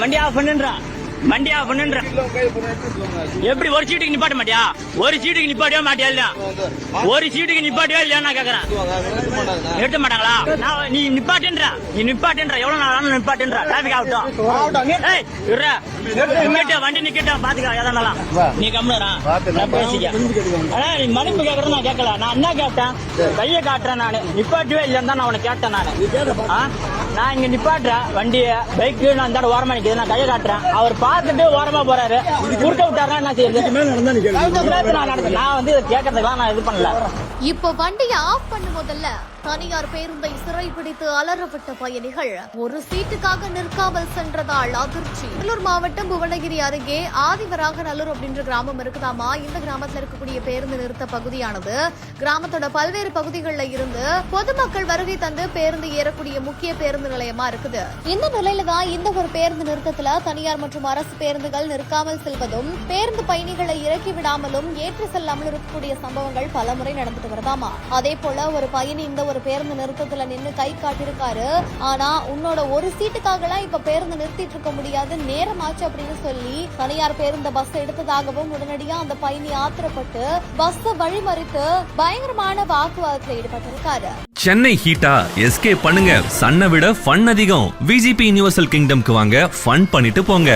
வண்டி ஆஃப் பண்ணுன்றா வண்டி ஆஃப் பண்ணுன்ற எப்படி ஒரு சீட்டுக்கு நிப்பாட்ட மாட்டியா ஒரு சீட்டுக்கு நிப்பாட்டியா மாட்டியா இல்லையா ஒரு சீட்டுக்கு நிப்பாட்டியா இல்லையா நான் கேக்குறேன் நிறுத்த மாட்டாங்களா நான் நீ நிப்பாட்டுன்றா எவ்வளவு நாள் நிப்பாட்டுன்றா டிராபிக் ஆகட்டும் வண்டி நிக்கட்டா பாத்துக்கா எதனாலாம் நீ கம்முறா நான் பேசிக்க ஆனா நீ மதிப்பு கேக்குறது நான் கேட்கல நான் என்ன கேட்டேன் கையை காட்டுறேன் நானு நிப்பாட்டவே இல்லைன்னு தான் நான் உனக்கு கேட்டேன் நானு நான் இங்க நிப்பாட்டுறேன் வண்டிய பைக்கு நான் இந்த ஓரமா நிக்குது நான் கையை காட்டுறேன் அவர் பார்த்துட்டு ஓரமா போறாரு குறுக்க விட்டாருன்னா என்ன செய்யுது நான் வந்து கேட்கறதுக்கெல்லாம் நான் இது பண்ணல. இப்போ வண்டியை ஆஃப் பண்ண முதல்ல தனியார் பேருந்தை சிறைப்பிடித்து அலறப்பட்ட பயணிகள் ஒரு சீட்டுக்காக நிற்காமல் சென்றதால் அதிர்ச்சி. கடலூர் மாவட்டம் புவனகிரி அருகே ஆதிவராகநல்லூர் அப்படின்ற கிராமம் இருக்குதாமா. இந்த கிராமத்தில் இருக்கக்கூடிய பேருந்து நிறுத்த பகுதியானது கிராமத்தோட பல்வேறு பகுதிகளில் இருந்து பொதுமக்கள் வருகை தந்து பேருந்து ஏறக்கூடிய முக்கிய பேருந்து நிலையமா இருக்குது. இந்த நிலையில தான் இந்த ஒரு பேருந்து நிறுத்தத்துல தனியார் மற்றும் அரசு பேருந்துகள் நிற்காமல் செல்வதும் பேருந்து பயணிகளை இறக்கி விடாமலும் ஏற்றி செல்லாமல் இருக்கக்கூடிய சம்பவங்கள் பலமுறை நடந்துட்டு வருதாமா. அதே போல ஒரு பயணி இந்த ஒரு பேருந்து நிறுத்தத்துல நின்று கை காட்டிருக்காரு. ஆனா உன்னோட ஒரு சீட்டுக்காக எல்லாம் இப்ப பேருந்து நிறுத்திட்டு இருக்க முடியாது, நேரமாச்சு அப்படின்னு சொல்லி தனியார் பேருந்து பஸ் எடுத்ததாகவும் உடனடியா அந்த பயணி ஆத்திரப்பட்டு பஸ் வழிமறித்து பயங்கரமான வாக்குவாதத்தில் ஈடுபட்டிருக்காரு. சென்னை ஹீட்டா எஸ்கேப் பண்ணுங்க. சன்னை விட ஃபன் அதிகம். விஜிபி யுனிவர்சல் கிங்டம்க்கு வாங்க, ஃபன் பண்ணிட்டு போங்க.